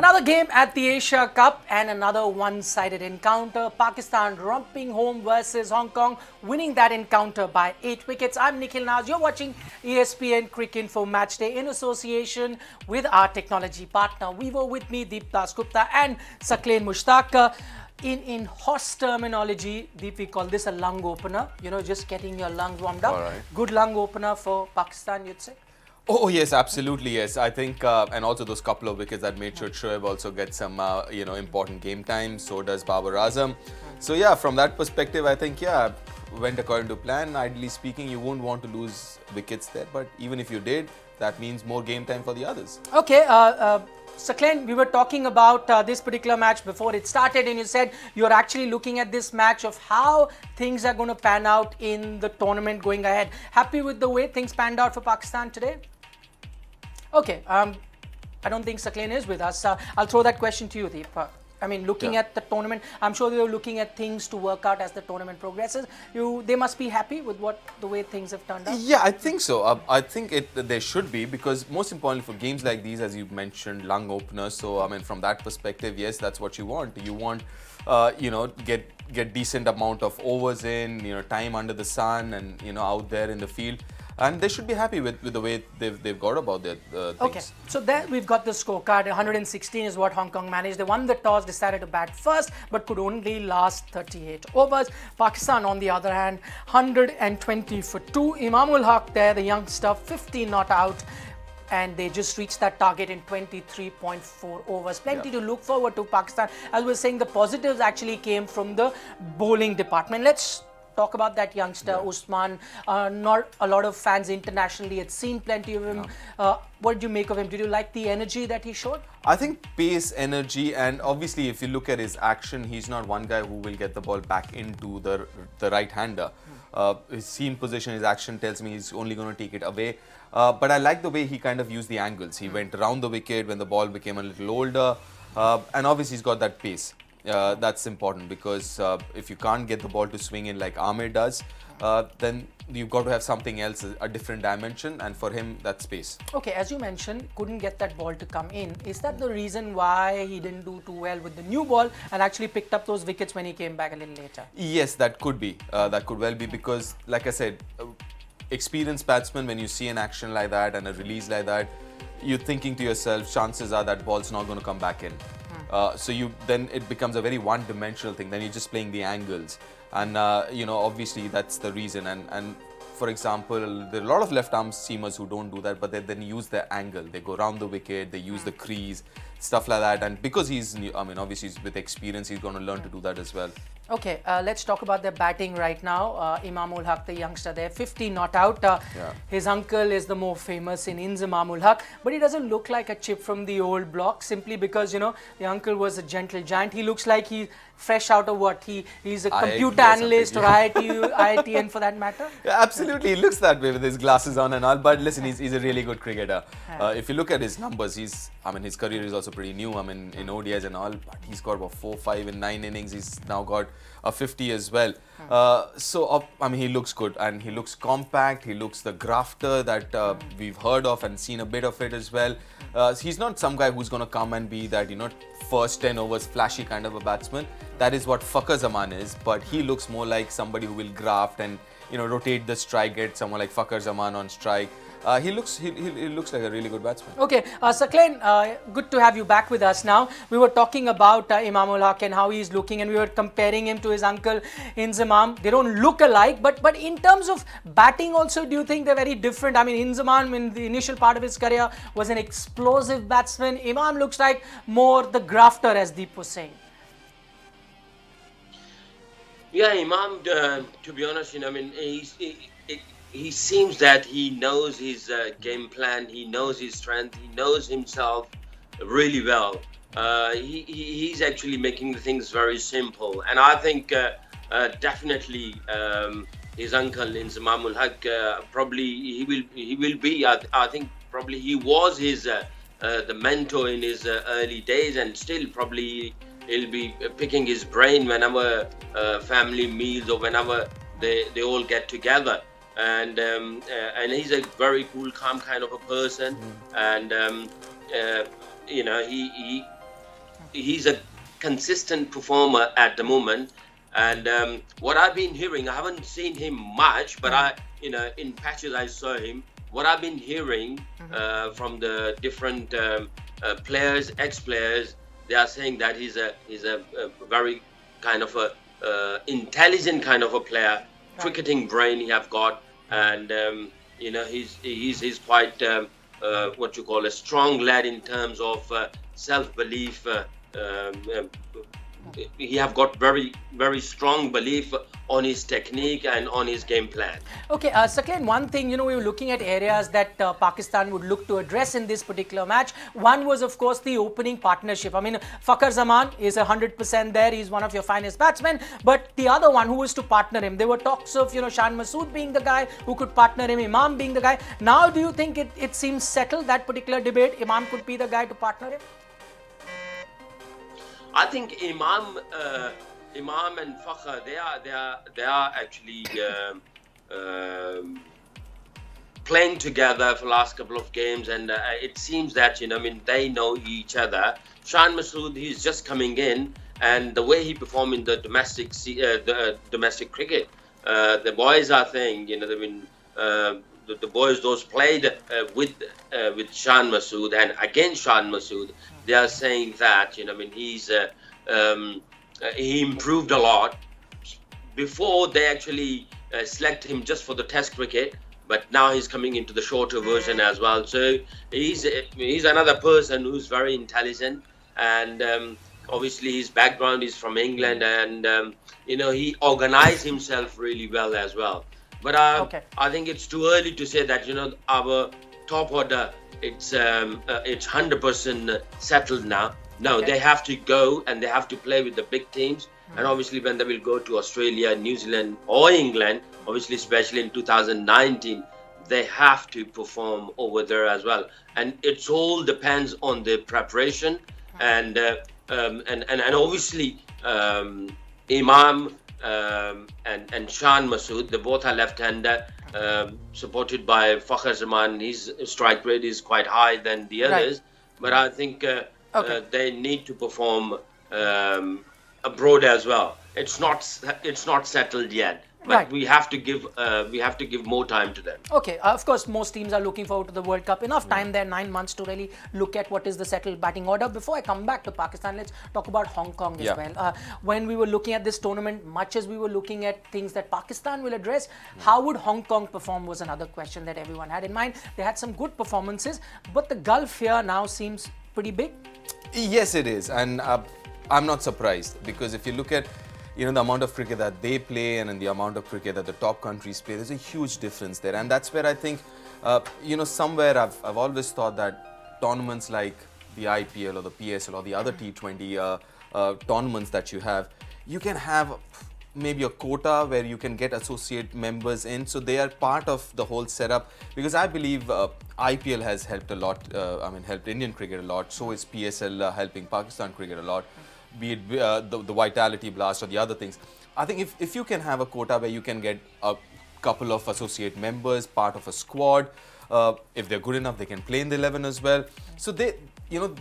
Another game at the Asia Cup and another one-sided encounter. Pakistan romping home versus Hong Kong, winning that encounter by 8 wickets. I'm Nikhil Naz. You're watching ESPN Cricket Info Matchday in association with our technology partner Vivo. With me, Deep Dasgupta and Saqlain Mus. In horse terminology, Deep, we call this a lung opener. You know, just getting your lungs warmed up. All right. Good lung opener for Pakistan, you'd say? Oh yes, absolutely yes. I think, and also those couple of wickets that made sure Shoaib also gets some, important game time. So does Babar Azam. So yeah, from that perspective, I think went according to plan. Ideally speaking, you won't want to lose wickets there, but even if you did, that means more game time for the others. Okay. Saqlain, we were talking about this particular match before it started, and you said you're actually looking at this match of how things are going to pan out in the tournament going ahead. Happy with the way things panned out for Pakistan today? Okay, I don't think Saqlain is with us. I'll throw that question to you, Deep. I mean, looking at the tournament, I'm sure they're looking at things to work out as the tournament progresses. They must be happy with the way things have turned out. Yeah, I think so. I think they should be, because most importantly for games like these, as you mentioned, lung openers. So I mean, from that perspective, yes, that's what you want. You want, get decent amount of overs in, time under the sun, and out there in the field. And they should be happy with the way they've got about their things. Okay, so there we've got the scorecard. 116 is what Hong Kong managed. They won the toss, decided to bat first, but could only last 38 overs. Pakistan, on the other hand, 120 for 2. Imamul Haq there, the youngster, 50 not out. And they just reached that target in 23.4 overs. Plenty to look forward to Pakistan. As we were saying, the positives actually came from the bowling department. Let's talk about that youngster, Usman. Not a lot of fans internationally had seen plenty of him. What did you make of him? Did you like the energy that he showed? I think pace, energy, and obviously if you look at his action, he's not one guy who will get the ball back into the right-hander. His seam position, his action tells me he's only going to take it away. But I like the way he kind of used the angles. He went around the wicket when the ball became a little older. And obviously he's got that pace. That's important, because if you can't get the ball to swing in like Amir does, then you've got to have something else, a different dimension, and for him, that's space. Okay, as you mentioned, couldn't get that ball to come in. Is that the reason why he didn't do too well with the new ball and actually picked up those wickets when he came back a little later? Yes, that could be. That could well be, because, like I said, experienced batsman, when you see an action like that and a release like that, you're thinking to yourself, chances are that ball's not going to come back in. So then it becomes a very one-dimensional thing. Then you're just playing the angles, and obviously that's the reason. And for example, there are a lot of left-arm seamers who don't do that, but they then use their angle. They go around the wicket, they use the crease, stuff like that. And because he's new, I mean, obviously with experience, he's going to learn to do that as well. Okay, let's talk about their batting right now. Imamul Haq, the youngster there, 50 not out. His uncle is the more famous in Imamul Haq, but he doesn't look like a chip from the old block, simply because, the uncle was a gentle giant. He looks like he's fresh out of what? He's a computer analyst or IITN for that matter? Yeah, absolutely, he looks that way with his glasses on and all. But listen, he's a really good cricketer. If you look at his numbers, his career is also pretty new. In ODIs and all, but he's got about 4, 5 in 9 innings. He's now got a 50 as well. He looks good, and he looks compact. He looks the grafter that we've heard of and seen a bit of it as well. He's not some guy who's going to come and be that, first 10 overs flashy kind of a batsman. That is what Fakhar Zaman is, but he looks more like somebody who will graft and, rotate the strike, get someone like Fakhar Zaman on strike. He looks like a really good batsman. Okay, Saqlain, good to have you back with us now. We were talking about Imamul Haq and how he's looking, and we were comparing him to his uncle Inzamam. They don't look alike, but in terms of batting also, do you think they're very different? I mean, Inzamam in the initial part of his career was an explosive batsman. Imam looks like more the grafter, as Deep was saying. Yeah, Imam, to be honest, he seems that he knows his game plan, he knows his strength, he knows himself really well. He's actually making the things very simple, and I think definitely his uncle Imamul Haq, probably he will be. I think probably he was his the mentor in his early days, and still probably he'll be picking his brain whenever family meals or whenever they all get together. And he's a very cool, calm kind of a person, and he he's a consistent performer at the moment. And what I've been hearing, I haven't seen him much, but in patches I saw him. What I've been hearing from the different players, ex-players, they are saying that he's a very kind of a intelligent kind of a player, cricketing brain he have got, and he's quite what you call a strong lad in terms of self-belief. He have got very, very strong belief on his technique and on his game plan. Okay, Saqlain, one thing, we were looking at areas that Pakistan would look to address in this particular match. One was, of course, the opening partnership. I mean, Fakhar Zaman is 100% there. He's one of your finest batsmen. But the other one, who was to partner him? There were talks of, Shan Masood being the guy who could partner him, Imam being the guy. Now, do you think it seems settled, that particular debate? Imam could be the guy to partner him? I think Imam and Fakhar, they are actually playing together for the last couple of games, and it seems that they know each other. Shan Masood, he's just coming in, and the way he performed in the domestic cricket, the boys are saying, the boys those played with Shan Masood and against Shan Masood, they are saying that he improved a lot. Before they actually select him just for the Test cricket, but now he's coming into the shorter version as well. So he's another person who's very intelligent, and obviously his background is from England, and he organized himself really well as well. But I think it's too early to say that our top order it's 100% settled now. No, they have to go and they have to play with the big teams. And obviously when they will go to Australia, New Zealand or England, obviously especially in 2019, they have to perform over there as well. And it all depends on the preparation and obviously Imam and Shan Masood, they both are left-hander, supported by Fakhar Zaman. His strike rate is quite high than the others, but I think they need to perform abroad as well. It's not settled yet, but we have to give more time to them. Okay, of course, most teams are looking forward to the World Cup. Enough time there, 9 months to really look at what is the settled batting order. Before I come back to Pakistan, let's talk about Hong Kong as well. When we were looking at this tournament, much as we were looking at things that Pakistan will address, how would Hong Kong perform was another question that everyone had in mind. They had some good performances, but the gulf here now seems pretty big. Yes, it is, and I'm not surprised, because if you look at the amount of cricket that they play and the amount of cricket that the top countries play, there's a huge difference there. And that's where I think, somewhere I've always thought that tournaments like the IPL or the PSL or the other T20 tournaments that you have, you can have maybe a quota where you can get associate members in, so they are part of the whole setup. Because I believe IPL has helped a lot, helped Indian cricket a lot, so is PSL helping Pakistan cricket a lot. Be it the Vitality Blast or the other things. I think if you can have a quota where you can get a couple of associate members, part of a squad, if they're good enough, they can play in the 11 as well. So they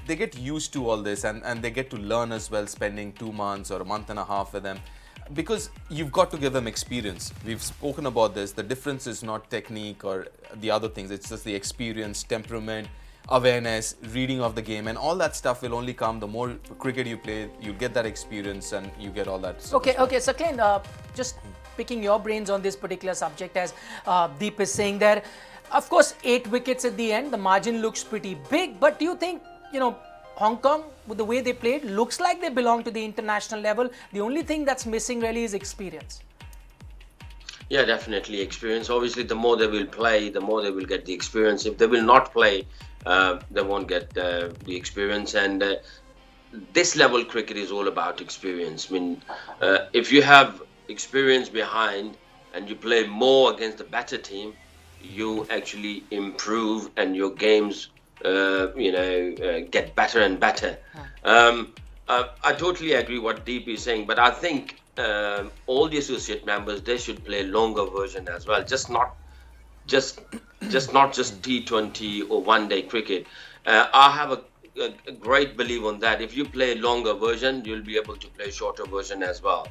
get used to all this, and they get to learn as well, spending 2 months or a month and a half with them. Because you've got to give them experience. We've spoken about this. The difference is not technique or the other things. It's just the experience, temperament, awareness, reading of the game, and all that stuff will only come the more cricket you play. You get that experience and you get all that stuff. Okay, Saqlain, just picking your brains on this particular subject, as Deep is saying there. Of course, 8 wickets at the end, the margin looks pretty big, but do you think, Hong Kong, with the way they played, looks like they belong to the international level? The only thing that's missing really is experience. Yeah, definitely experience. Obviously, the more they will play, the more they will get the experience. If they will not play, they won't get the experience. And this level cricket is all about experience. I mean, if you have experience behind and you play more against a better team, you actually improve and your games get better and better. I totally agree what Deep is saying, but I think all the associate members, they should play longer version as well, not just T20 or one-day cricket. I have a a great belief on that. If you play longer version, you'll be able to play shorter version as well.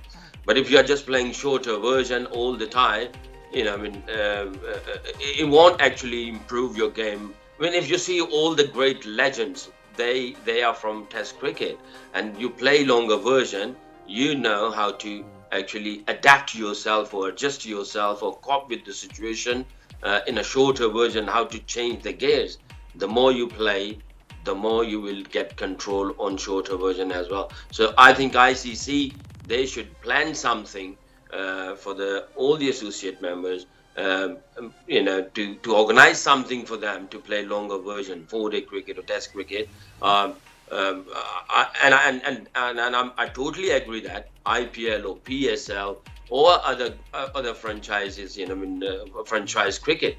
But if you're just playing shorter version all the time, it won't actually improve your game. I mean, if you see all the great legends, they are from Test cricket, and you play longer version, you know how to actually adapt yourself or adjust yourself or cope with the situation. In a shorter version, how to change the gears. The more you play, the more you will get control on shorter version as well. So I think ICC, they should plan something for all the associate members, to organize something for them to play longer version, 4-day cricket or Test cricket. I totally agree that IPL or PSL or other franchises, franchise cricket,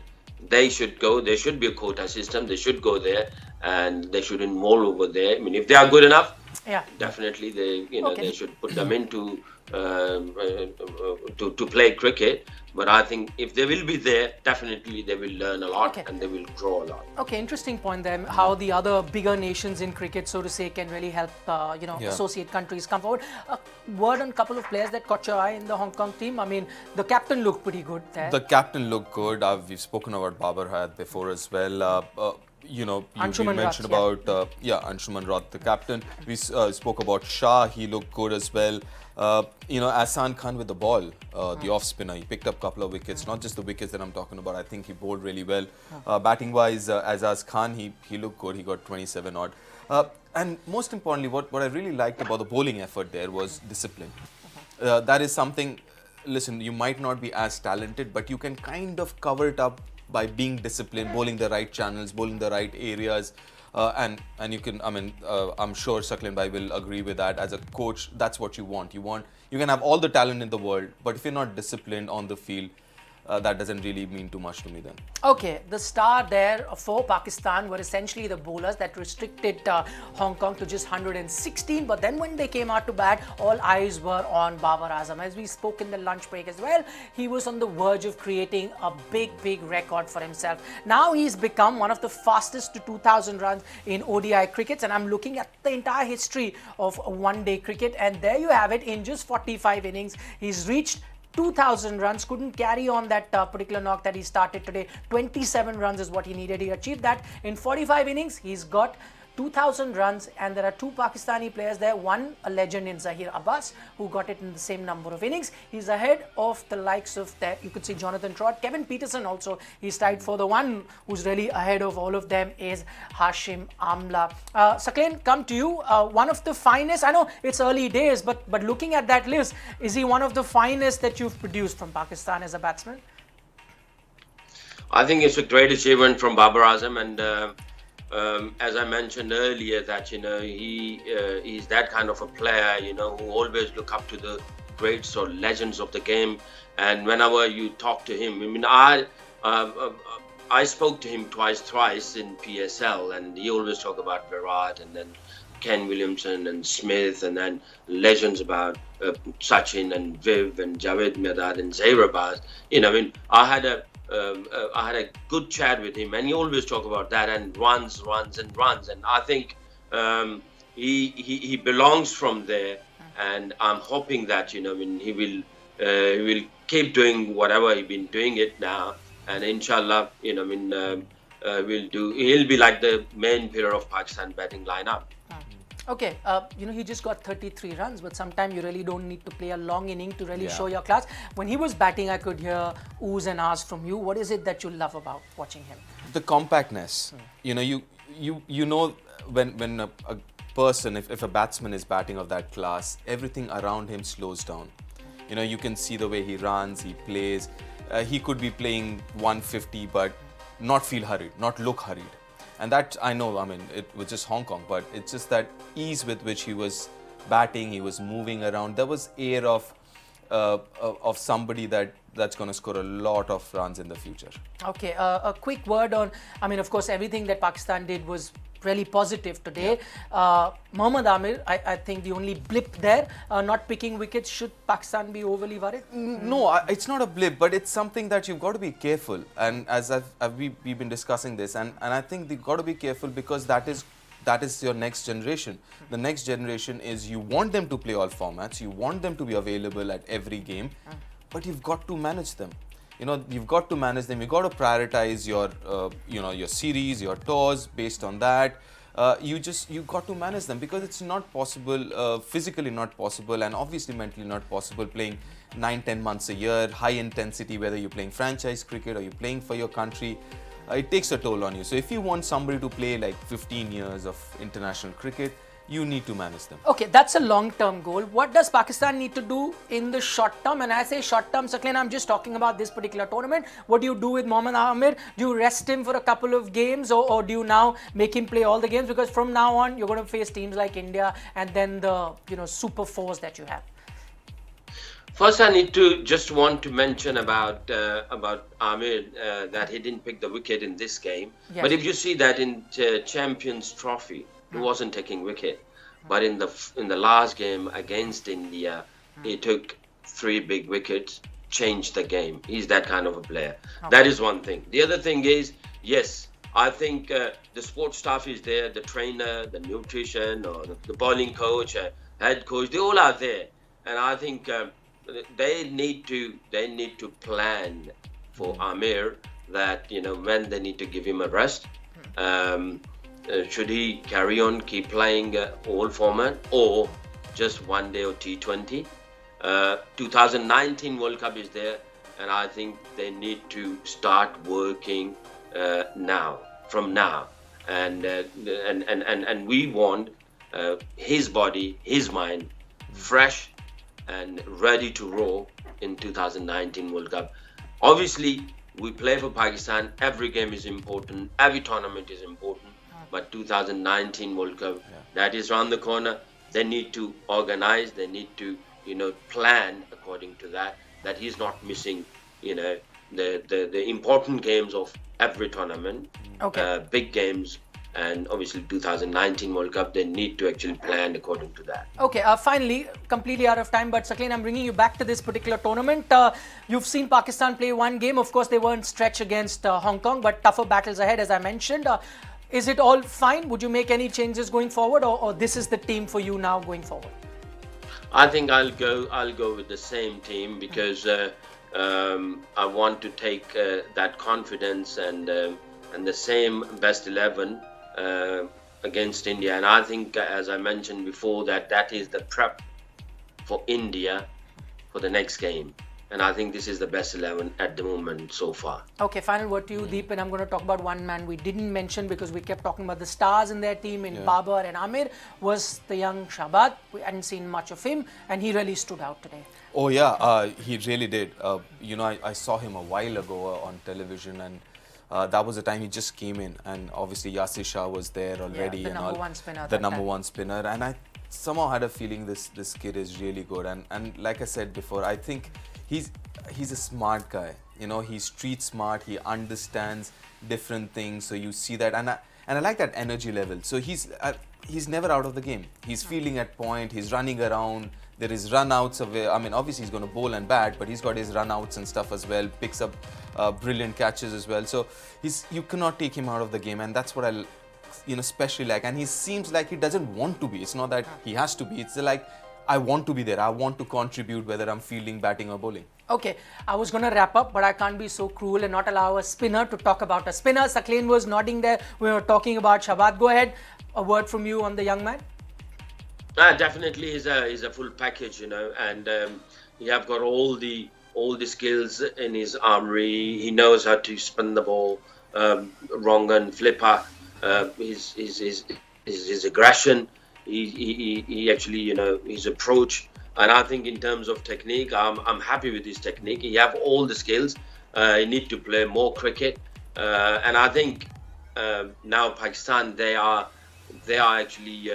they should go. There should be a quota system. They should go there, and they should involve over there. I mean, if they are good enough, definitely they should put them into to play cricket. But I think if they will be there, definitely they will learn a lot and they will grow a lot. Okay, interesting point there. How the other bigger nations in cricket, so to say, can really help associate countries come forward. A word on a couple of players that caught your eye in the Hong Kong team. I mean, the captain looked pretty good there. The captain looked good. We've spoken about Babar Hayat before as well. You mentioned about Anshuman Rath, the captain. We spoke about Shah. He looked good as well. Ahsan Khan with the ball, the off spinner. He picked up a couple of wickets, not just the wickets that I'm talking about. I think he bowled really well. Batting wise, Azaz Khan, he looked good. He got 27 odd. And most importantly, what I really liked about the bowling effort there was discipline. That is something. Listen, you might not be as talented, but you can kind of cover it up by being disciplined, bowling the right channels, bowling the right areas, and you can. I'm sure Saqlain Bhai will agree with that. As a coach, that's what you want. You can have all the talent in the world, but if you're not disciplined on the field, that doesn't really mean too much to me then. Okay, the star there for Pakistan were essentially the bowlers that restricted Hong Kong to just 116. But then when they came out to bat, all eyes were on Babar Azam. As we spoke in the lunch break as well, he was on the verge of creating a big record for himself. Now he's become one of the fastest to 2,000 runs in ODI crickets. And I'm looking at the entire history of one-day cricket. And there you have it. In just 45 innings, he's reached 2,000 runs, couldn't carry on that particular knock that he started today. 27 runs is what he needed. He achieved that in 45 innings. He's got 2,000 runs, and there are two Pakistani players there. One, a legend in Zaheer Abbas, who got it in the same number of innings. He's ahead of the likes of that. You could see Jonathan Trott, Kevin Peterson also. He's tied for the one who's really ahead of all of them is Hashim Amla. Saqlain, come to you. One of the finest. I know it's early days, but looking at that list, is he one of the finest that you've produced from Pakistan as a batsman? I think it's a great achievement from Babar Azam, and as I mentioned earlier, that he's that kind of a player, who always look up to the greats or legends of the game. And whenever you talk to him, I spoke to him thrice in PSL, and he always talk about Virat and then Ken Williamson and Smith, and then legends about Sachin and Viv and Javed Mirdad and Zaheer Abbas. I had a good chat with him, and he always talk about that and runs. And I think he belongs from there, and I'm hoping that he will keep doing whatever he's been doing it now, and inshallah, he'll be like the main pillar of Pakistan batting lineup. Okay, he just got 33 runs, but sometimes you really don't need to play a long inning to really show your class. When he was batting, I could hear oohs and ahs from you. What is it that you love about watching him? The compactness. You know when a person, if a batsman is batting of that class, everything around him slows down. You can see the way he runs, he plays. He could be playing 150, but not feel hurried, not look hurried. And that, I know, it was just Hong Kong, but it's just that ease with which he was batting, he was moving around. There was air of somebody that's going to score a lot of runs in the future. Okay, a quick word on, of course, everything that Pakistan did was really positive today. Mohammad Amir, I think the only blip there, not picking wickets. Should Pakistan be overly worried? No, it's not a blip, but it's something that you've got to be careful. And as we've been discussing this, and I think they've got to be careful because that is that is your next generation. The next generation is you want them to play all formats, you want them to be available at every game, but you've got to manage them. You know, you've got to manage them. You've got to prioritize your, your series, your tours based on that. You've got to manage them because it's not possible, physically not possible, and obviously mentally not possible playing 9-10 months a year, high intensity, whether you're playing franchise cricket or you're playing for your country. It takes a toll on you. So if you want somebody to play like 15 years of international cricket, you need to manage them. Okay, that's a long-term goal. What does Pakistan need to do in the short term? And I say short term, Saqlain, I'm just talking about this particular tournament. What do you do with Mohammad Amir? Do you rest him for a couple of games, or do you now make him play all the games? Because from now on, you're going to face teams like India and then the super fours that you have. First, I need to want to mention about Amir that he didn't pick the wicket in this game. Yes. But if you see that in Champions Trophy, he wasn't taking wicket, but in the last game against India, he took 3 big wickets, changed the game. He's that kind of a player. Okay. That is one thing. The other thing is, yes, I think the sports staff is there, the trainer, the nutrition, or the bowling coach, head coach, they all are there, and I think they need to plan for Amir that when they need to give him a rest. Should he carry on, keep playing all format, or just one day or T20? 2019 World Cup is there, and I think they need to start working from now, and we want his body, his mind fresh and ready to roll in 2019 World Cup. Obviously, we play for Pakistan. Every game is important. Every tournament is important. But 2019 World Cup, that is around the corner. They need to organize. They need to, plan according to that. That he's not missing, the important games of every tournament. Okay. Big games. And obviously 2019 World Cup, they need to actually plan according to that. Okay, finally, completely out of time, but Saqlain, I'm bringing you back to this particular tournament. You've seen Pakistan play one game. Of course, they weren't stretched against Hong Kong, but tougher battles ahead, as I mentioned. Is it all fine? Would you make any changes going forward, or this is the team for you now going forward? I think I'll go with the same team because I want to take that confidence and the same best 11 against India, and I think, as I mentioned before, that is the prep for India for the next game, and I think this is the best 11 at the moment so far. Okay, final word to you, Deep, and I'm going to talk about one man we didn't mention because we kept talking about the stars in their team in Babar and Amir, was the young Shahbaz. We hadn't seen much of him, and he really stood out today. Oh yeah, he really did. I saw him a while ago on television, and that was the time he just came in, and obviously Yasir Shah was there already. The number one spinner. The number one spinner, and I somehow had a feeling this kid is really good. And like I said before, I think he's a smart guy. He's street smart. He understands different things. So you see that, and I like that energy level. So he's never out of the game. He's fielding at point. He's running around. There is run-outs of it. I mean, obviously he's going to bowl and bat, but he's got his run-outs and stuff as well. Picks up brilliant catches as well. So you cannot take him out of the game, and that's what I, especially like. And he seems like he doesn't want to be. It's not that he has to be. It's like, I want to be there. I want to contribute, whether I'm fielding, batting, or bowling. Okay, I was going to wrap up, but I can't be so cruel and not allow a spinner to talk about a spinner. Saqlain was nodding there. We were talking about Shahbaz. Go ahead. A word from you on the young man. Definitely is a full package, and he have got all the skills in his armory. He knows how to spin the ball, wrong and flipper. His aggression, he actually, his approach, and I think in terms of technique, I'm happy with his technique. He have all the skills. He need to play more cricket, and I think now Pakistan, they are actually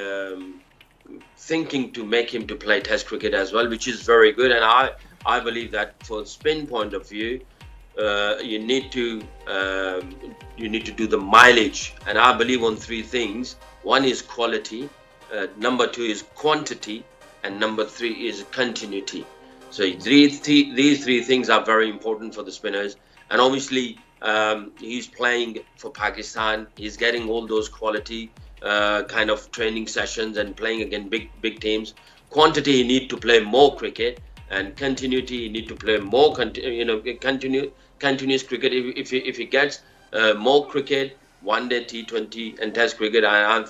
thinking to make him to play Test cricket as well, which is very good. And I believe that for spin point of view, you need to do the mileage. And I believe on 3 things. One is quality, number 2 is quantity, and number 3 is continuity. So these 3 things are very important for the spinners. And obviously, he's playing for Pakistan. He's getting all those quality. kind of training sessions and playing against big teams. Quantity, he need to play more cricket, and continuity, he need to play more continuous cricket. If he gets more cricket, one day T20 and Test cricket, I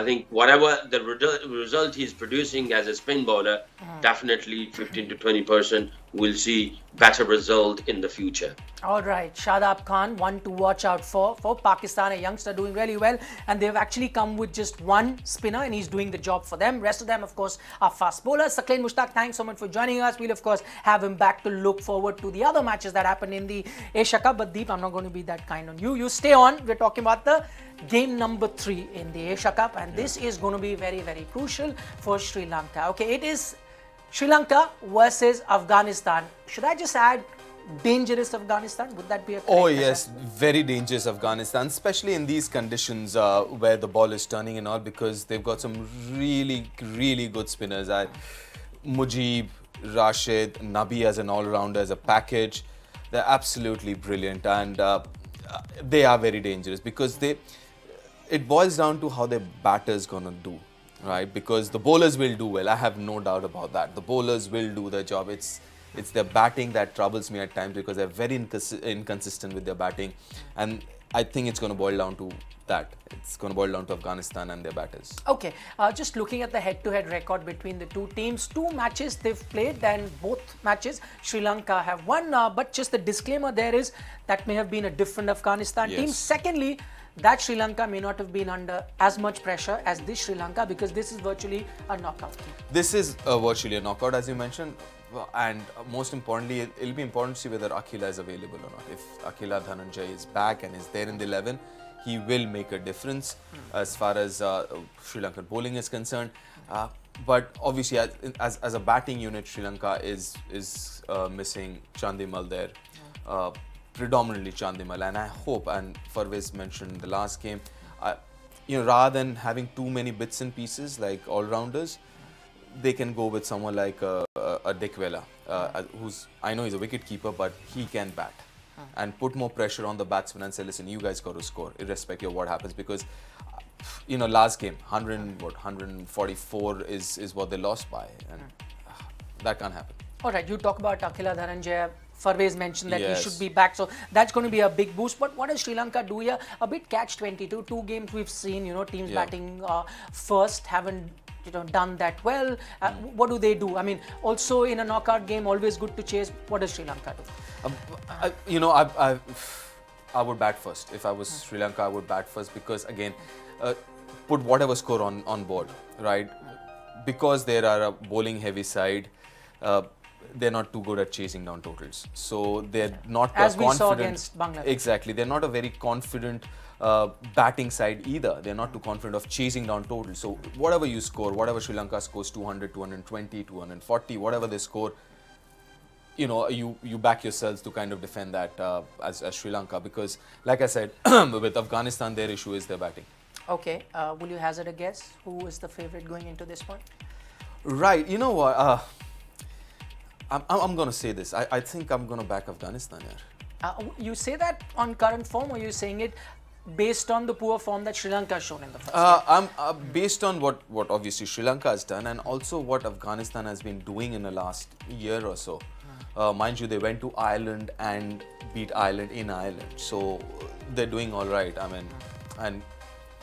think whatever the result he's producing as a spin bowler, definitely 15 to 20% will see better result in the future. All right, Shadab Khan, one to watch out for Pakistan, a youngster doing really well, and they've actually come with just one spinner and he's doing the job for them. Rest of them, of course, are fast bowlers. Saqlain Mushtaq, thanks so much for joining us. We'll, of course, have him back to look forward to the other matches that happen in the Asia Cup. But Deep, I'm not going to be that kind on you. You stay on. We're talking about the game number 3 in the Asia Cup, and this is going to be very, very crucial for Sri Lanka. Okay, it is Sri Lanka versus Afghanistan. Should I just add dangerous Afghanistan? Would that be a correct Oh yes, very dangerous Afghanistan, especially in these conditions where the ball is turning and all, because they've got some really good spinners. Mujib, Rashid, Nabi as an all-rounder, as a package, they're absolutely brilliant, and they are very dangerous because it boils down to how their batter's gonna do, right? Because the bowlers will do well, I have no doubt about that. The bowlers will do their job. It's their batting that troubles me at times because they're very inconsistent with their batting, and I think it's going to boil down to that. It's going to boil down to Afghanistan and their batters. Okay, just looking at the head-to-head record between the two teams, 2 matches they've played, and both matches Sri Lanka have won. But just the disclaimer there is that may have been a different Afghanistan team. Secondly, that Sri Lanka may not have been under as much pressure as this Sri Lanka, because this is virtually a knockout game. This is virtually a knockout, as you mentioned. And most importantly, it'll be important to see whether Akila is available or not. If Akila Dhananjay is back and is there in the 11, he will make a difference as far as Sri Lankan bowling is concerned. But obviously, as a batting unit, Sri Lanka is missing Chandimal there, predominantly Chandimal. And I hope, and Farvez mentioned in the last game, rather than having too many bits and pieces like all-rounders, they can go with someone like a Dikwela, who's, I know he's a wicket keeper, but he can bat and put more pressure on the batsman and say, listen, you guys got to score irrespective of what happens, because last game 144 is what they lost by, and that can't happen. All right, you talk about Akila Dhananjaya. Farvez mentioned that he should be back, so that's going to be a big boost. But what does Sri Lanka do here? A bit catch-22. 2 games we've seen, teams batting first haven't done that well. What do they do? I mean, also in a knockout game, always good to chase. What does Sri Lanka do? I would bat first. If I was Sri Lanka, I would bat first, because again, put whatever score on board, right? Because they are a bowling heavy side, they're not too good at chasing down totals. So they're not as we saw against Bangladesh. Exactly. They're not a very confident batting side either. They're not too confident of chasing down totals. So whatever you score, whatever Sri Lanka scores, 200, 220, 240, whatever they score, you back yourselves to kind of defend that as Sri Lanka, because like I said, with Afghanistan, their issue is their batting. Okay, will you hazard a guess? Who is the favorite going into this one? Right, you know what? I'm going to say this. I think I'm going to back Afghanistan here. You say that on current form, or are you saying it based on the poor form that Sri Lanka has shown in the first game? Based on what obviously Sri Lanka has done, and also what Afghanistan has been doing in the last year or so. Mind you, they went to Ireland and beat Ireland in Ireland. So they're doing all right. I mean, and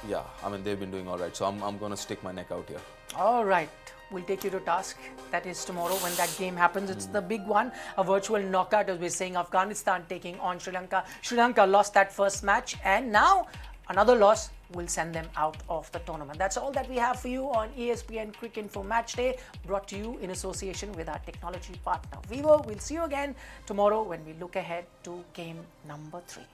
yeah, I mean, they've been doing all right. So I'm going to stick my neck out here. All right. We'll take you to task. That is tomorrow when that game happens. It's the big one, a virtual knockout, as we're saying. Afghanistan taking on Sri Lanka. Sri Lanka lost that first match, and now another loss will send them out of the tournament. That's all that we have for you on ESPN Cricket Info Match Day, brought to you in association with our technology partner Vivo. We'll see you again tomorrow when we look ahead to game number 3.